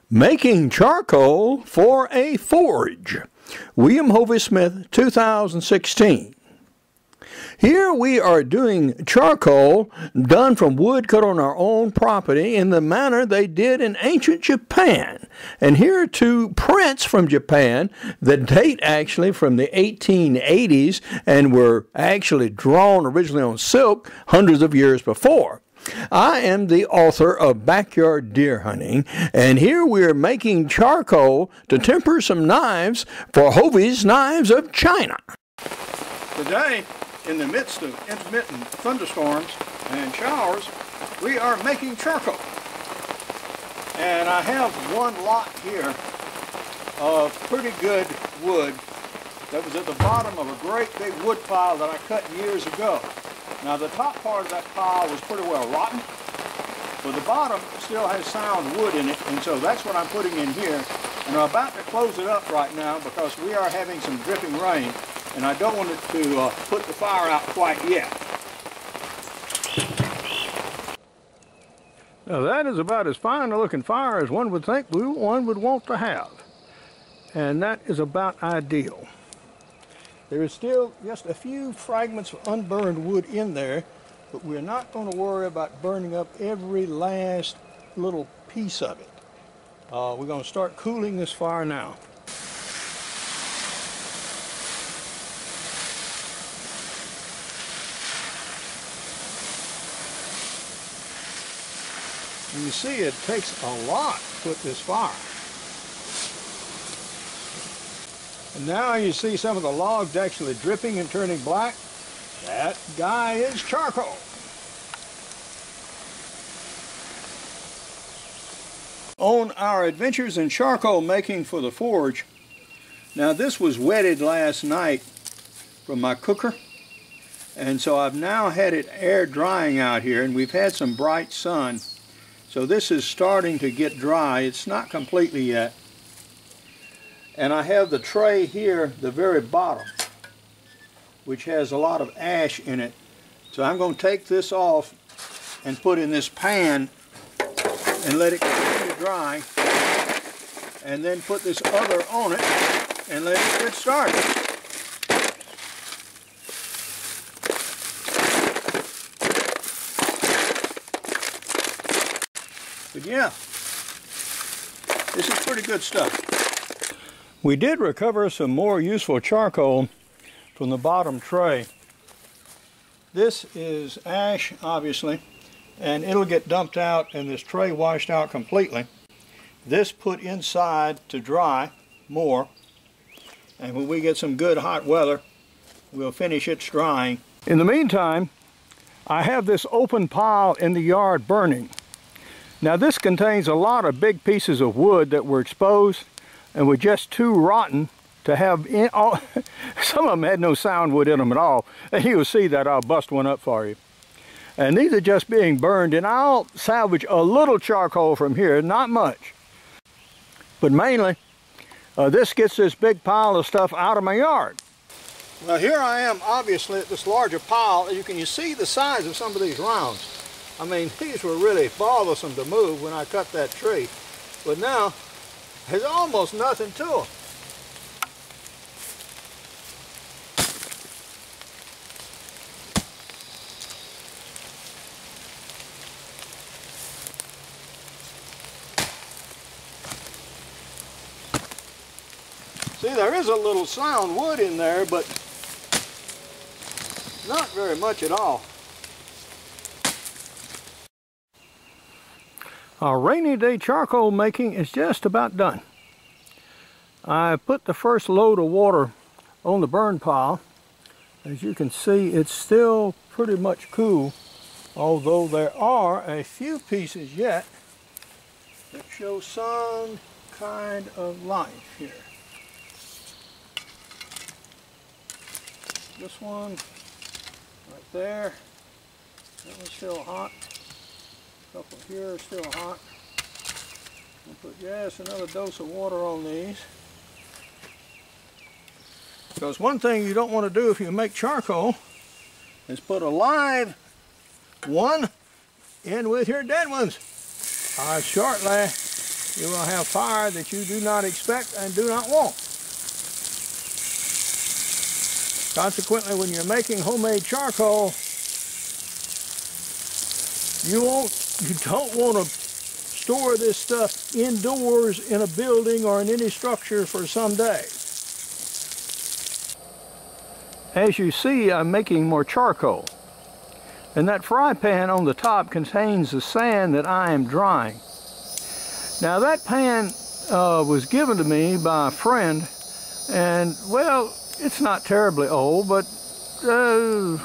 Making charcoal for a forge. William Hovey Smith, 2016. Here we are doing charcoal done from wood cut on our own property in the manner they did in ancient Japan. And here are two prints from Japan that date actually from the 1880s and were actually drawn originally on silk hundreds of years before. I am the author of Backyard Deer Hunting, and here we are making charcoal to temper some knives for Hovey's Knives of China. Today, in the midst of intermittent thunderstorms and showers, we are making charcoal. And I have one lot here of pretty good wood that was at the bottom of a great big wood pile that I cut years ago. Now the top part of that pile was pretty well rotten, but the bottom still has sound wood in it, and so that's what I'm putting in here. And I'm about to close it up right now because we are having some dripping rain, and I don't want it to put the fire out quite yet. Now that is about as fine a looking fire as one would think one would want to have, and that is about ideal. There is still just a few fragments of unburned wood in there, but we're not going to worry about burning up every last little piece of it. We're going to start cooling this fire now. And you see it takes a lot to put this fire. And now you see some of the logs actually dripping and turning black. That guy is charcoal. On our adventures in charcoal making for the forge, now this was wetted last night from my cooker, and so I've now had it air drying out here, and we've had some bright sun, so this is starting to get dry. It's not completely yet. And I have the tray here, the very bottom, which has a lot of ash in it. So I'm going to take this off and put in this pan and let it continue to dry. And then put this other on it and let it get started. But yeah, this is pretty good stuff. We did recover some more useful charcoal from the bottom tray. This is ash, obviously, and it'll get dumped out and this tray washed out completely. This put inside to dry more, and when we get some good hot weather, we'll finish its drying. In the meantime, I have this open pile in the yard burning. Now this contains a lot of big pieces of wood that were exposed and were just too rotten to have in all. Some of them had no sound wood in them at all, and you'll see that. I'll bust one up for you. And these are just being burned, and I'll salvage a little charcoal from here, not much. But mainly, this gets this big pile of stuff out of my yard. Well, here I am, obviously, at this larger pile. You see the size of some of these rounds. I mean, these were really bothersome to move when I cut that tree. But now, there's almost nothing to them. See, there is a little sound wood in there, but not very much at all. Our rainy day charcoal making is just about done. I put the first load of water on the burn pile. As you can see, it's still pretty much cool, although there are a few pieces yet that show some kind of life here. This one right there, that one's still hot. A couple here are still hot. I'll put just another dose of water on these. Because one thing you don't want to do if you make charcoal is put a live one in with your dead ones. Shortly you will have fire that you do not expect and do not want. Consequently, when you're making homemade charcoal, you don't want to store this stuff indoors in a building or in any structure for some days. As you see, I'm making more charcoal. And that fry pan on the top contains the sand that I am drying. Now that pan was given to me by a friend, and well, it's not terribly old, but who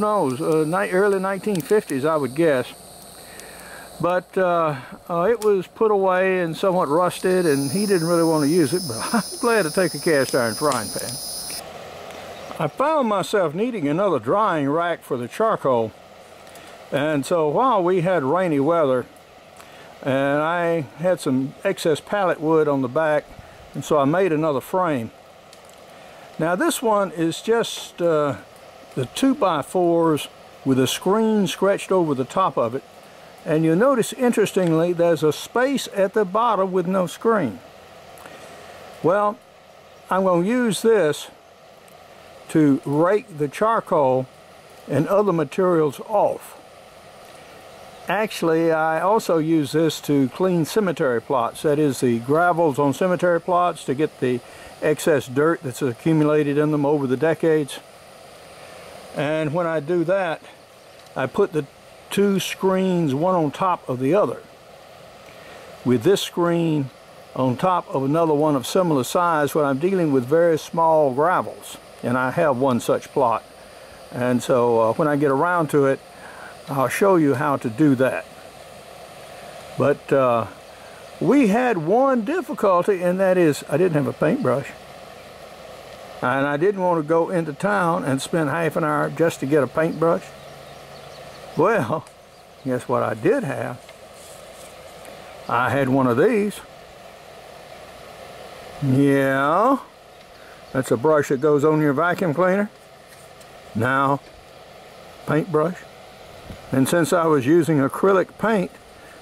knows, early 1950s I would guess. But it was put away and somewhat rusted, and he didn't really want to use it, but I'm glad to take a cast iron frying pan. I found myself needing another drying rack for the charcoal, and so while we had rainy weather, and I had some excess pallet wood on the back, and so I made another frame. Now this one is just the 2x4s with a screen stretched over the top of it, and you'll notice interestingly there's a space at the bottom with no screen. Well, I'm going to use this to rake the charcoal and other materials off. Actually, I also use this to clean cemetery plots, that is the gravels on cemetery plots, to get the excess dirt that's accumulated in them over the decades. And when I do that, I put the two screens one on top of the other, with this screen on top of another one of similar size when I'm dealing with very small gravels. And I have one such plot, and so when I get around to it, I'll show you how to do that. But we had one difficulty, and that is I didn't have a paintbrush, and I didn't want to go into town and spend half an hour just to get a paintbrush. Well, guess what I did have? I had one of these. Yeah. That's a brush that goes on your vacuum cleaner. Now, paintbrush. And since I was using acrylic paint,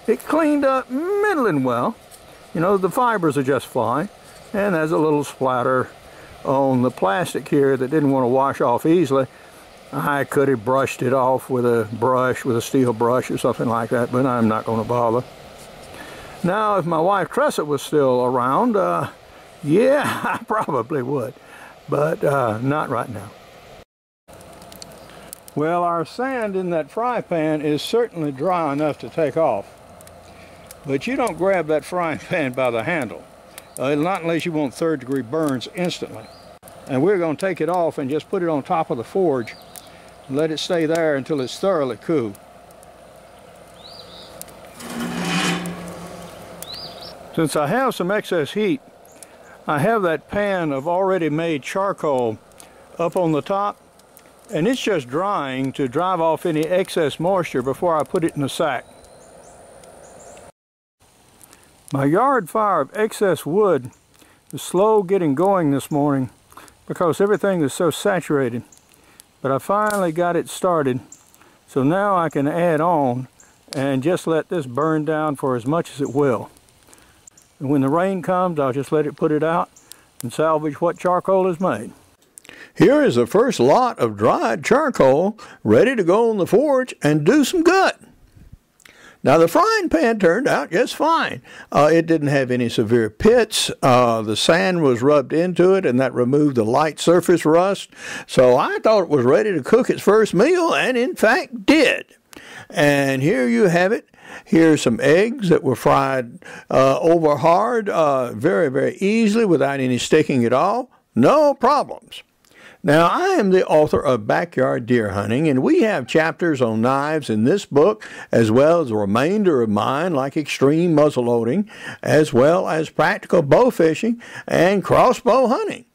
it cleaned up middling well. You know, the fibers are just fine. And there's a little splatter on the plastic here that didn't want to wash off easily. I could have brushed it off with a brush, with a steel brush or something like that, but I'm not going to bother. Now, if my wife Tressa was still around, yeah, I probably would, but not right now. Well, our sand in that fry pan is certainly dry enough to take off, but you don't grab that frying pan by the handle, not unless you want third-degree burns instantly. And we're going to take it off and just put it on top of the forge and let it stay there until it's thoroughly cool. Since I have some excess heat, I have that pan of already made charcoal up on the top, and it's just drying to drive off any excess moisture before I put it in the sack. My yard fire of excess wood is slow getting going this morning because everything is so saturated, but I finally got it started, so now I can add on and just let this burn down for as much as it will. And when the rain comes, I'll just let it put it out and salvage what charcoal is made. Here is the first lot of dried charcoal ready to go on the forge and do some good. Now the frying pan turned out just fine. It didn't have any severe pits. The sand was rubbed into it and that removed the light surface rust. So I thought it was ready to cook its first meal, and in fact did. And here you have it. Here's some eggs that were fried over hard very, very easily without any sticking at all. No problems. Now, I am the author of Backyard Deer Hunting, and we have chapters on knives in this book, as well as the remainder of mine, like extreme muzzleloading, as well as practical bow fishing and crossbow hunting.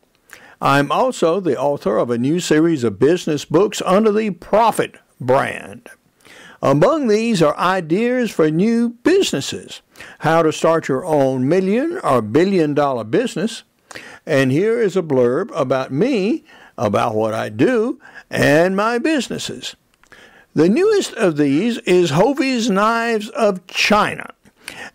I'm also the author of a new series of business books under the Profit brand. Among these are ideas for new businesses, how to start your own million or billion-dollar business, and here is a blurb about me, about what I do, and my businesses. The newest of these is Hovey's Knives of China.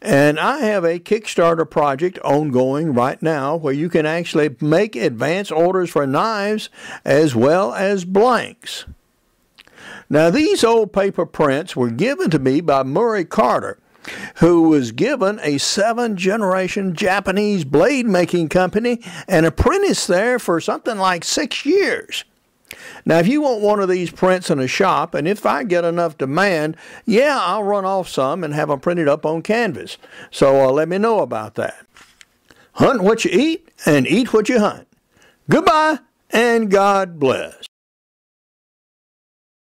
And I have a Kickstarter project ongoing right now where you can actually make advance orders for knives as well as blanks. Now, these old paper prints were given to me by Murray Carter, who was given a 7th-generation Japanese blade-making company and apprenticed there for something like 6 years. Now, if you want one of these prints in a shop, and if I get enough demand, yeah, I'll run off some and have them printed up on canvas. So let me know about that. Hunt what you eat and eat what you hunt. Goodbye, and God bless.